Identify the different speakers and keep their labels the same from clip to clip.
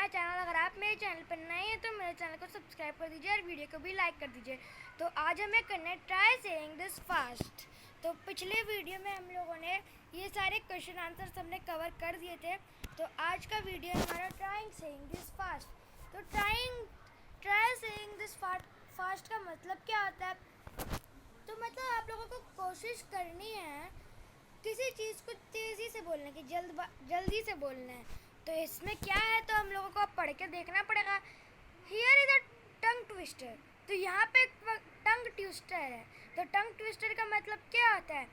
Speaker 1: My channel. अगर आप मेरे चैनल पर नए हैं तो मेरे चैनल को सब्सक्राइब कर दीजिए और वीडियो को भी लाइक कर दीजिए। तो आज हमें करना है ट्राई सेइंग दिस फास्ट। तो पिछले वीडियो में हम लोगों ने ये सारे क्वेश्चन आंसर हमने कवर कर दिए थे। तो आज का वीडियो हमारा ट्राइंग सेइंग दिस फास्ट। तो ट्राई सेइंग दिस फास्ट का मतलब क्या होता है? तो मतलब आप लोगों को कोशिश करनी है किसी चीज़ को तेज़ी से बोलने की, जल्दी से बोलना है। तो इसमें क्या है, तो हम लोगों को पढ़ के देखना पड़ेगा। Here is a tongue twister. तो यहाँ पे टंग ट्विस्टर है। तो टंग ट्विस्टर का मतलब क्या होता है?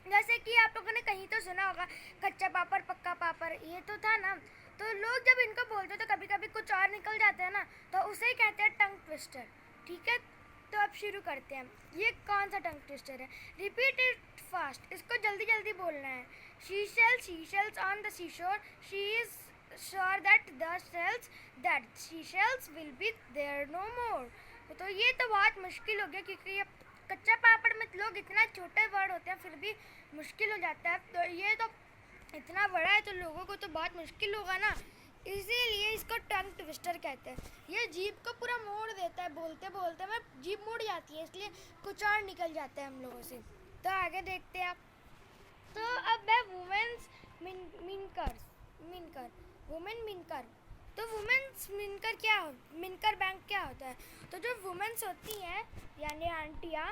Speaker 1: जैसे कि आप लोगों ने कहीं तो सुना होगा कच्चा पापड़ पक्का पापड़, ये तो था ना। तो लोग जब इनको बोलते तो कभी कभी कुछ और निकल जाता है ना, तो उसे ही कहते हैं टंग ट्विस्टर। ठीक है, तो अब शुरू करते हैं। ये कौन सा टंग ट्विस्टर है? Repeat it fast. इसको जल्दी जल्दी बोलना है। She shells on the seashore, she is sure that she shells will be there no more. तो ये तो बहुत मुश्किल हो गया, क्योंकि ये कच्चा पापड़ में लोग इतना छोटे वर्ड होते हैं फिर भी मुश्किल हो जाता है। तो ये तो इतना बड़ा है तो लोगों को तो बहुत मुश्किल होगा ना, इसीलिए इसको टंग ट्विस्टर कहते हैं। ये जीभ को पूरा मोड़ देता है, बोलते बोलते में जीभ मुड़ जाती है, इसलिए कुछ और निकल जाता है हम लोगों से। तो आगे देखते हैं आप। तो अब है वुमेन्स मिनकर। तो वुमेन्स मिनकर मिनकर बैंक क्या होता है? तो जो वुमेन्स होती हैं यानी आंटियाँ,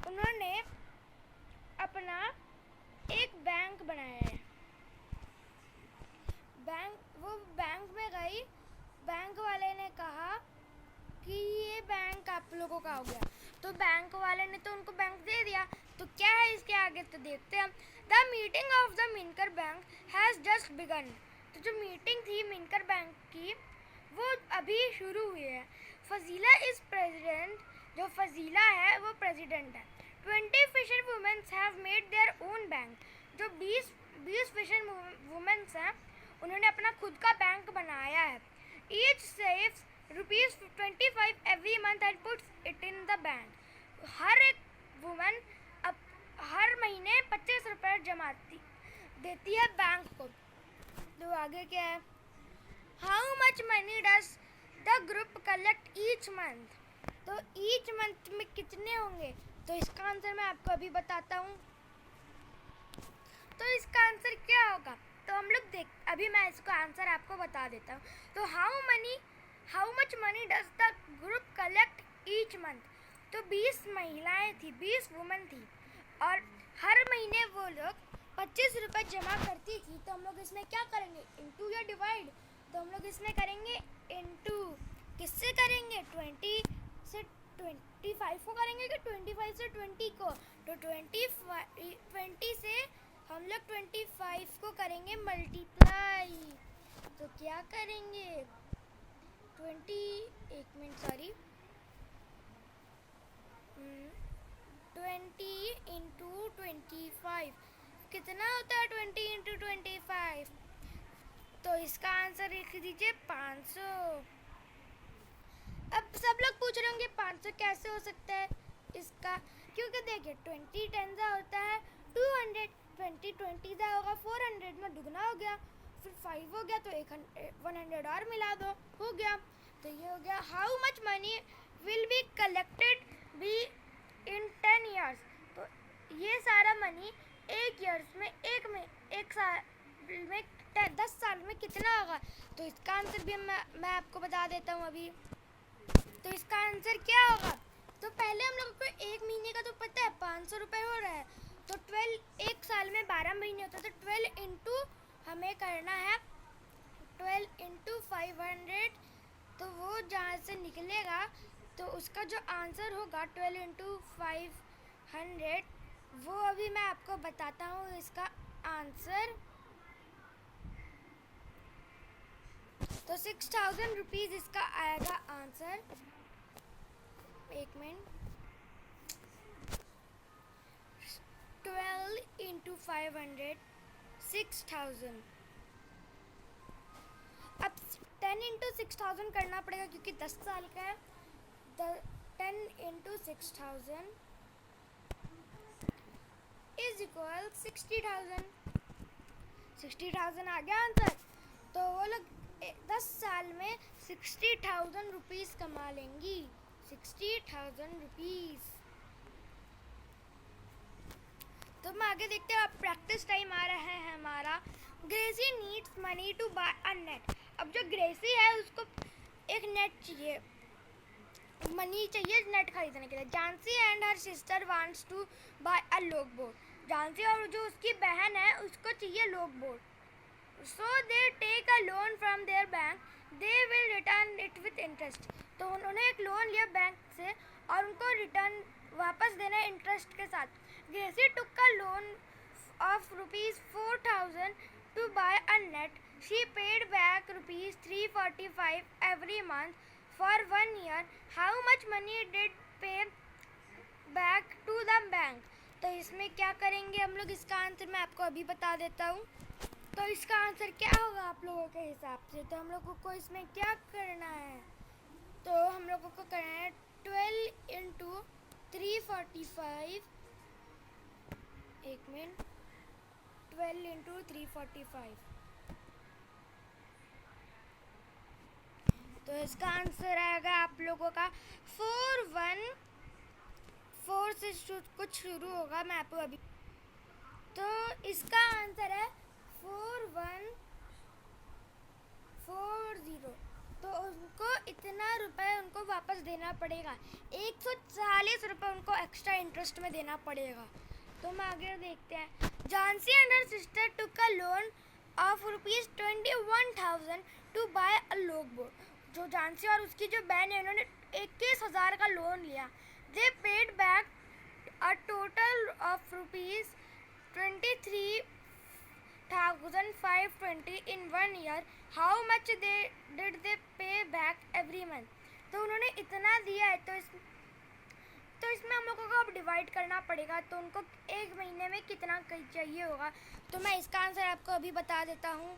Speaker 1: उन्होंने अपना एक बैंक बनाया है। वो बैंक में गई, बैंक वाले ने कहा कि ये बैंक आप लोगों का हो गया। तो बैंक वाले ने तो उनको बैंक दे दिया। तो क्या है इसके आगे, तो देखते हैं। द मीटिंग ऑफ द मिनकर बैंक हैज़ जस्ट बिगन। तो जो मीटिंग थी मिनकर बैंक की, वो अभी शुरू हुई है। Fazila is president. जो फजीला है वो प्रेसिडेंट है। 20 fisher womens have made their own bank. जो 20 फिशर वुमेन्स हैं, उन्होंने अपना खुद का बैंक बनाया है। Each saves ₹25 every month and puts it in the bank. हर एक वुमन अब हर महीने 25 रुपये जमा देती है बैंक को। तो आगे क्या है? How much money does the group collect each month. तो ईच मंथ में कितने होंगे? तो इसका आंसर मैं आपको अभी बताता हूँ। तो इसका आंसर क्या होगा, तो हम लोग अभी मैं इसका आंसर आपको बता देता हूँ। तो how much money does the group collect each month. तो 20 महिलाएं थी, 20 वुमेन थी, और हर महीने वो लोग 25 रुपये जमा करती थी। तो हम लोग इसमें क्या करेंगे, इनटू या डिवाइड? तो हम लोग इसमें करेंगे इनटू। किससे करेंगे? 20 से 25 को करेंगे कि 25 से 20 को? तो 20 से हम लोग 25 को करेंगे मल्टीप्लाई। तो क्या करेंगे, 20 इंटू 25 कितना होता है? 20 इंटू 25। तो इसका आंसर लिख दीजिए 500। अब सब लोग पूछ रहे होंगे 500 कैसे हो सकता है इसका, क्योंकि देखिए 20 10 होता है 200, 20 ज़ा होगा 400 में दुगना हो गया, फिर 5 हो गया तो 100 और मिला दो, हो गया। तो ये हो गया। How much money will be collected be in 10 years. तो ये सारा मनी 1 ईयर्स में, एक साल में 10 साल में कितना होगा? तो इसका आंसर भी मैं आपको बता देता हूँ अभी। तो इसका आंसर क्या होगा? तो पहले हम लोगों को एक महीने का तो पता है 500 रुपये हो रहा है। तो 12 एक साल में 12 महीने होते हैं। तो 12 इंटू हमें करना है 12 इंटू 500। तो वो जहाँ से निकलेगा तो उसका जो आंसर होगा 12 इंटू 500, वो अभी मैं आपको बताता हूँ इसका आंसर। तो 6000 रुपीज़ इसका आएगा आंसर। एक मिनट। 12 इंटू 500 6000। अब 10 इंटू 6000 करना पड़ेगा क्योंकि 10 साल का है। 10 इंटू 6000 इज इक्वल 60,000। 60,000 आ गया आंसर। तो वो लोग 10 साल 60,000 रुपीज़ कमा लेंगी। 60,000 रुपीज़। तो हम आगे देखते हैं। अब प्रैक्टिस टाइम आ रहा है हमारा। Gracie needs money to buy a net. अब जो ग्रेसी है उसको एक नेट चाहिए, मनी चाहिए नेट खरीदने के लिए। Jhansi and her sister wants to buy a log board. Jhansi और जो उसकी बहन है उसको चाहिए log board. So they take a loan from their bank. They will return it with interest. तो उन्होंने एक लोन लिया बैंक से और उनको रिटर्न वापस देना है इंटरेस्ट के साथ। Gracy took a loan of ₹4,000 to buy a net. She paid back ₹345 every month for 1 year. How much money did pay back to the bank? तो इसमें क्या करेंगे हम लोग, इसका आंसर मैं आपको अभी बता देता हूँ। तो इसका आंसर क्या होगा आप लोगों के हिसाब से? तो हम लोगों को इसमें क्या करना है? तो हम लोगों को करना है 12 इंटू 345। एक मिनट, 12 इंटू 345। तो इसका आंसर आएगा आप लोगों का 414 से कुछ शुरू होगा। मैं आपको अभी, तो इसका आंसर है 4140। तो उनको इतना रुपए उनको वापस देना पड़ेगा। 140 रुपये उनको एक्स्ट्रा इंटरेस्ट में देना पड़ेगा। तो हम आगे देखते हैं। Jhansi and her sister took a loan of ₹21,000 to buy a log board. जो झांसी और उसकी जो बहन है उन्होंने 21,000 का लोन लिया। दे paid back a total of ₹23,520 in 1 year. How much did they pay back every month? तो उन्होंने इतना दिया है तो इसमें हम लोगों को अब डिवाइड करना पड़ेगा। तो उनको एक महीने में कितना चाहिए होगा, तो मैं इसका आंसर आपको अभी बता देता हूँ।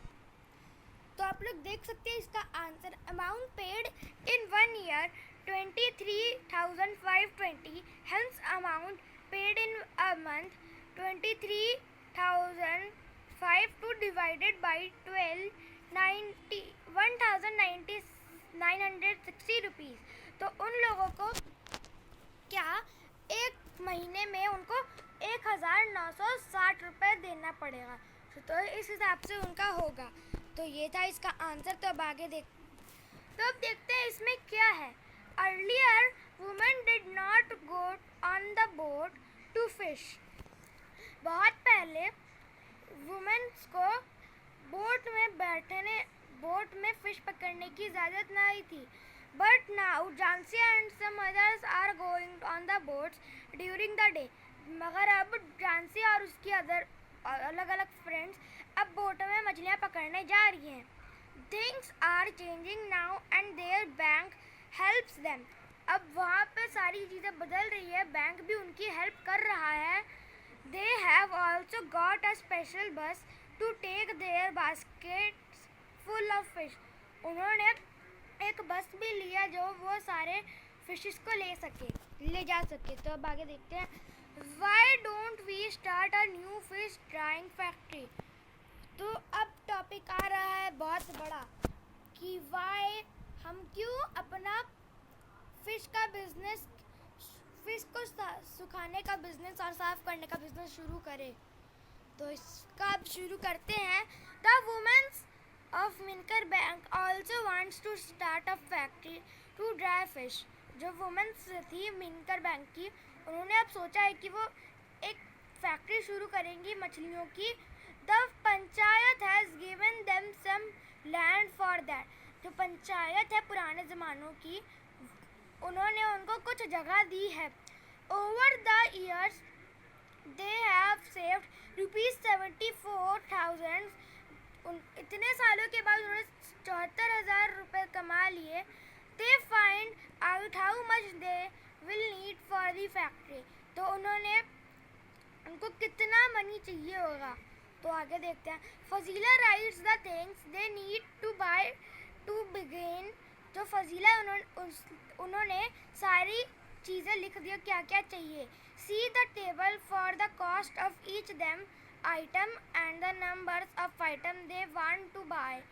Speaker 1: तो आप लोग देख सकते हैं इसका answer. Amount paid in 1 year 23,520। Hence amount paid in a month 23,500 divided by 12, 1,960 rupees. तो उन लोगों को क्या एक महीने में उनको 1,960 रुपये देना पड़ेगा। तो इस हिसाब से उनका होगा। तो ये था इसका आंसर। तो अब आगे तो अब देखते हैं इसमें क्या है। Earlier women did not go on the boat to fish. बहुत पहले वुमेन्स को बोट में फिश पकड़ने की इजाज़त नहीं थी। But now Jhansi and some others are going on the boats during the day. मगर अब झांसी और उसकी अलग अलग फ्रेंड्स अब बोटों में मछलियाँ पकड़ने जा रही हैं। Things are changing now and their bank helps them. अब वहाँ पे सारी चीज़ें बदल रही है, बैंक भी उनकी हेल्प कर रहा है। They have also got a special bus to take their baskets full of fish. उन्होंने एक बस भी लिया जो वो सारे फिशेस को ले जा सके। तो अब आगे देखते हैं। Why don't we start a new fish drying factory? तो अब टॉपिक आ रहा है बहुत बड़ा कि why हम क्यों अपना फिश को सुखाने का बिजनेस और साफ करने का बिजनेस शुरू करें। तो इसका अब शुरू करते हैं। द वुमेन्स ऑफ मिनकर bank also wants to start a factory to dry fish. जो वुमेन्स थी मिनकर बैंक की, उन्होंने अब सोचा है कि वो एक फैक्ट्री शुरू करेंगी मछलियों की। The panchayat has given them some land for that. जो पंचायत है पुराने ज़मानों की, उन्होंने उनको कुछ जगह दी है। Over the years they have saved ₹74,000। इतने सालों के बाद उन्होंने 74,000 रुपये कमा लिए। They find out how much they will need for the factory. तो उनको कितना मनी चाहिए होगा। तो आगे देखते हैं। Fazila writes the things they need to buy to begin. जो फजीला उन्होंने सारी चीज़ें लिख दिया क्या क्या चाहिए। See the table for the cost of each them item and the numbers of item they want to buy.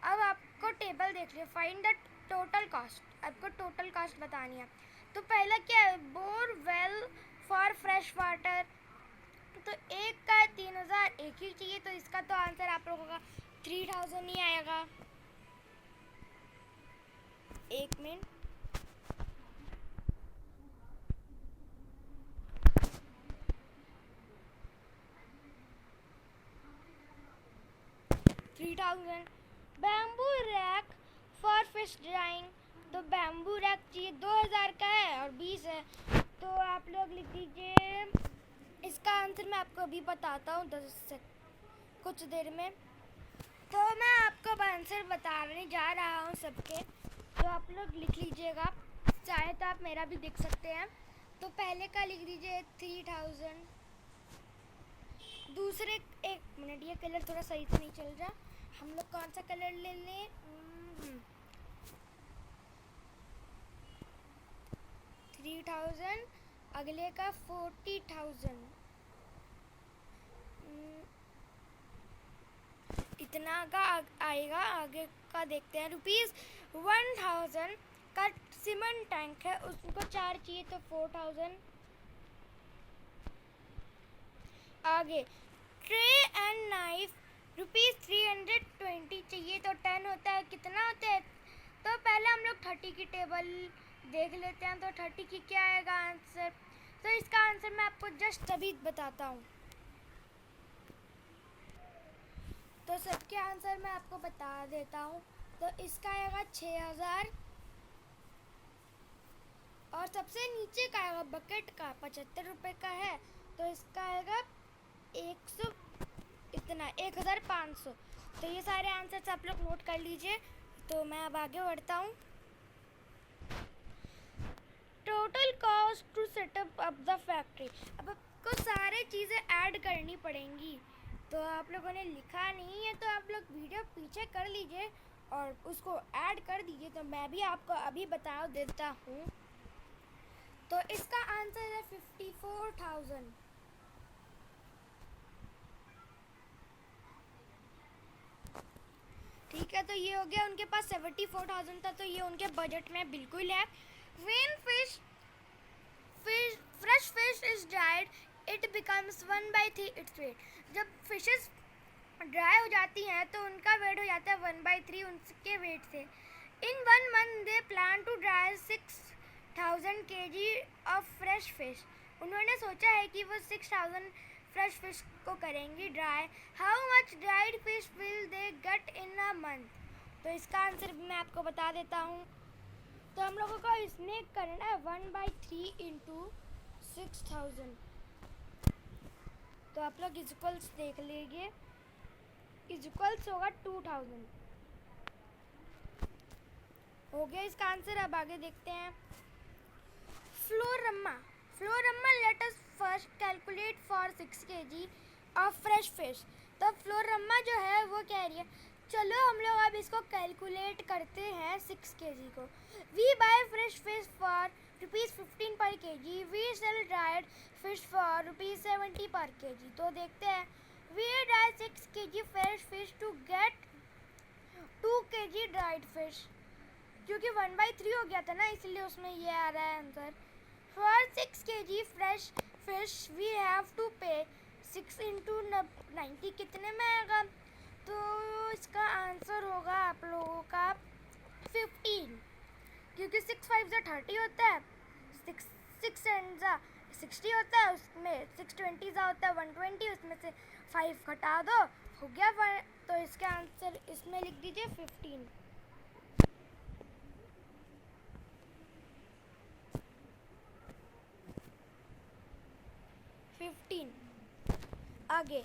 Speaker 1: अब आपको टेबल देख लिया। फाइंड द टोटल कॉस्ट, आपको टोटल कॉस्ट बतानी है। तो पहला क्या है, bore well for fresh water, तो एक का 3000, एक ही चाहिए, तो इसका तो आंसर आप लोगों का 3000 ही आएगा। एक minute, bamboo rack for fish drawing, तो बैम्बू रैक चाहिए 2000 का है और 20 है, तो आप लोग लिख दीजिए। इसका आंसर मैं आपको अभी बताता हूँ 10 से कुछ देर में। तो मैं आपको आंसर बताने जा रहा हूँ सबके, तो आप लोग लिख लीजिएगा, चाहे तो आप मेरा भी देख सकते हैं। तो पहले का लिख दीजिए 3000, दूसरे, एक मिनट, ये कलर थोड़ा सही से नहीं चल रहा, हम लोग कौन सा कलर ले लें, 3000, अगले का 40,000, इतना का आएगा। आगे का देखते हैं, ₹1000 का सीमेंट टैंक है, उसको 4 चाहिए, तो 4000। आगे ट्रे एंड नाइफ ₹320 चाहिए, तो 10 होता है, कितना होता है, तो पहले हम लोग 30 की टेबल देख लेते हैं। तो 30 की क्या आएगा आंसर, तो इसका आंसर मैं आपको जस्ट अभी बताता हूँ। तो सबके आंसर मैं आपको बता देता हूँ। तो इसका आएगा 6000, और सबसे नीचे का आएगा बकेट का 75 रुपये का है, तो इसका आएगा 100, इतना 1500। तो ये सारे आंसर्स आप लोग नोट कर लीजिए। तो मैं अब आगे बढ़ता हूँ। Total cost to setup up the factory, अब आपको सारे चीज़ें ऐड करनी पड़ेंगी, तो आप लोगों ने लिखा नहीं है, तो आप लोग वीडियो पीछे कर लीजिए और उसको ऐड कर दीजिए। तो मैं भी आपको अभी बता देता हूँ। तो इसका आंसर है 54,000। ठीक है, तो ये हो गया, उनके पास 74,000 था, तो ये उनके बजट में बिल्कुल है। When fresh fish is dried, it becomes 1/3 its weight. जब फिशेस ड्राई हो जाती हैं तो उनका वेट हो जाता है 1/3 उनके वेट से। In 1 month they plan to dry 6,000 kg of fresh fish. उन्होंने सोचा है कि वो 6,000 फ्रेश फिश को करेंगी dry. How much dried fish will they get in a month, तो इसका आंसर भी मैं आपको बता देता हूँ। तो हम लोगों को इसमें करना है 1/3 इंटू 6,000, तो आप लोग इक्वल्स देख लीजिए, इक्वल्स होगा 2,000 हो गया इसका आंसर। अब आगे देखते हैं। फ्लोरम्मा let us first calculate for 6 kg of fresh fish। तो फ्लोरम्मा जो है वो कह रही है, चलो हम लोग अब इसको कैलकुलेट करते हैं 6 kg को। We buy fresh fish for ₹15 per kg, we sell dried fish for ₹70 per kg। तो देखते हैं, we dry 6 kg fresh fish to get 2 kg dried fish, क्योंकि 1/3 हो गया था ना, इसलिए उसमें ये आ रहा है answer. For 6 kg fresh fish we have to pay 6 into 90, कितने में आएगा, तो इसका आंसर होगा आप लोगों का 15, क्योंकि 6 5 जा 30 होता है, 6 and जा 60 होता है, उसमें 6 20 जा होता है 120, उसमें से 5 घटा दो, हो गया। तो इसका आंसर इसमें लिख दीजिए 15। आगे,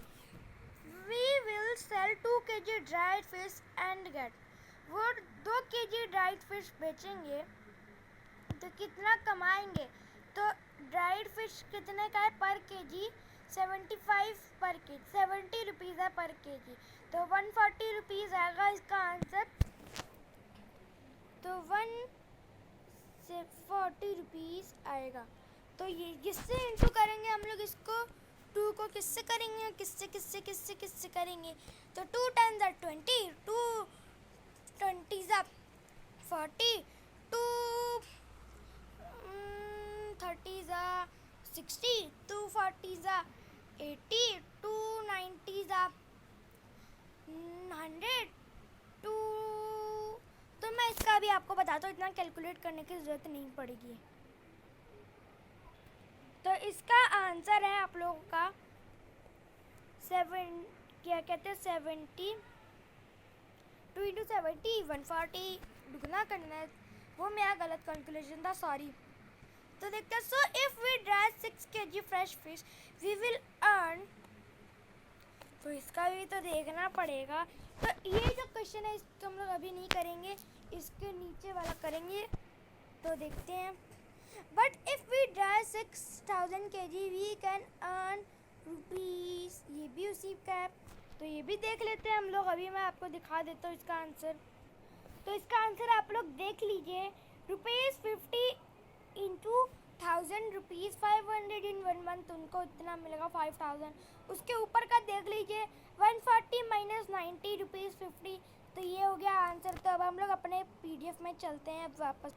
Speaker 1: we will sell 2 kg dried fish and get, वो 2 kg dried fish बेचेंगे तो कितना कमाएंगे, तो ड्राइड फिश कितने का है पर केजी, 75 पर के 70 रुपीज़ है पर केजी, तो 140 रुपीज़ आएगा इसका आंसर। तो 140 रुपीज़ आएगा। तो ये किससे इंटू करेंगे हम लोग इसको, 2 को किससे करेंगे, किससे करेंगे, तो 2 10 20, 2 20 40, 80s are 80, 290s are 100, तो मैं इसका भी आपको बताता हूँ, इतना कैलकुलेट करने की ज़रूरत नहीं पड़ेगी। तो इसका आंसर है आप लोगों का 7, क्या कहते हैं 70, 2 × 70 140, दुगना करना है, वो मेरा गलत कैलकुलेशन था, सॉरी। तो देखते हैं, so if we dry 6 kg fresh fish we will earn, तो इसका भी तो देखना पड़ेगा। तो ये जो क्वेश्चन है इसको हम लोग अभी नहीं करेंगे, इसके नीचे वाला करेंगे। तो देखते हैं, but if we dry 6000 kg we can earn rupees, ये भी उसी का है, तो ये भी देख लेते हैं हम लोग। अभी मैं आपको दिखा देता हूँ इसका आंसर। तो इसका आंसर आप लोग देख लीजिए, ₹50 इंटू 1000, ₹500 इन 1 मंथ, उनको इतना मिलेगा 5000। उसके ऊपर का देख लीजिए 140 माइनस 90 ₹50, तो ये हो गया आंसर। तो अब हम लोग अपने PDF में चलते हैं अब वापस।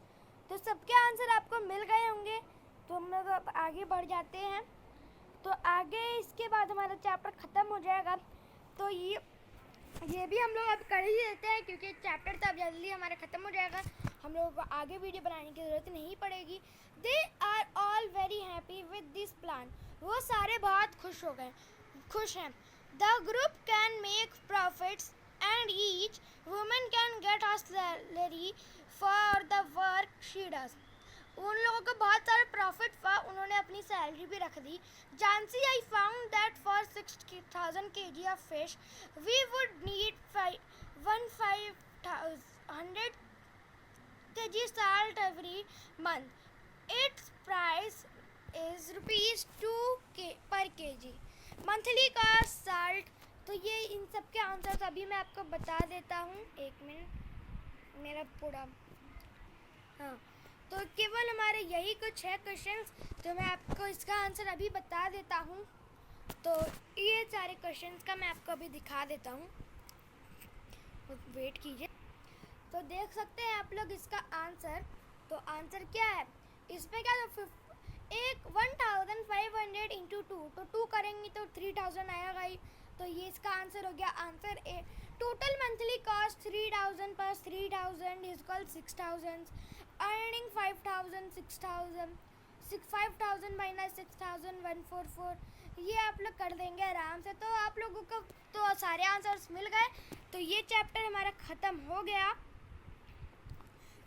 Speaker 1: तो सबके आंसर आपको मिल गए होंगे, तो हम लोग अब आगे बढ़ जाते हैं। तो आगे इसके बाद हमारा चैप्टर ख़त्म हो जाएगा, तो ये भी हम लोग अब कर ही देते हैं, क्योंकि चैप्टर तो अब जल्दी हमारा ख़त्म हो जाएगा, हम लोगों को आगे वीडियो बनाने की ज़रूरत नहीं पड़ेगी। They are all very happy with this plan, वो सारे बहुत खुश हैं। The group can make profits and each woman can get a salary for the work she does, उन लोगों को बहुत सारे प्रॉफिट हुआ, उन्होंने अपनी सैलरी भी रख दी। जानसी, I found that for 6000 kg of fish we would need 1500 kg salt every month. Its price is ₹2 per kg. Monthly cost salt. तो ये इन सब के आंसर अभी मैं आपको बता देता हूँ, 1 मिनट मेरा पूरा, हाँ। तो केवल हमारे यही कुछ है क्वेश्चंस, तो मैं आपको इसका आंसर अभी बता देता हूँ। तो ये सारे क्वेश्चंस का मैं आपको अभी दिखा देता हूँ, वेट कीजिए। तो देख सकते हैं आप लोग इसका आंसर। तो आंसर क्या है इसमें, क्या 1500 इंटू 2, तो 2 करेंगे तो 3000 आएगा ही। तो ये इसका आंसर हो गया, answer A. Total monthly cost 3000 plus 3000 is equal 6000, earning 5000, 5000 minus 6000 144, ये आप लोग कर देंगे आराम से। तो आप लोगों को तो सारे आंसर्स मिल गए, तो ये चैप्टर हमारा ख़त्म हो गया।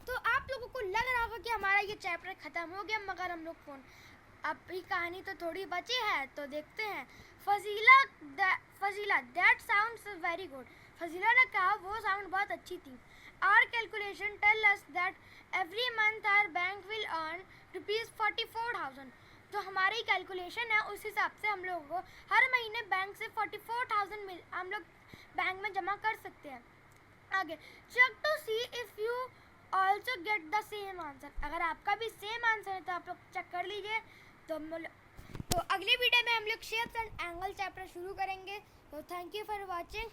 Speaker 1: तो आप लोगों को लग रहा होगा कि हमारा ये चैप्टर ख़त्म हो गया, मगर हम लोग अभी कहानी तो थोड़ी बची है, तो देखते हैं। Fazila that sounds very good, Fazila ने कहा वो साउंड बहुत अच्छी थी। Our calculation tell us that every month our bank will earn ₹44,000, जो हमारी कैलकुलेशन है उस हिसाब से हम लोगों को हर महीने बैंक से 44,000 हम लोग बैंक में जमा कर सकते हैं। आगे, check to see if you also get the same answer, अगर आपका भी सेम आंसर है तो आप लोग चेक कर लीजिए। तो अगली वीडियो में हम लोग शेप्स एंड एंगल चैप्टर शुरू करेंगे। तो थैंक यू फॉर वॉचिंग।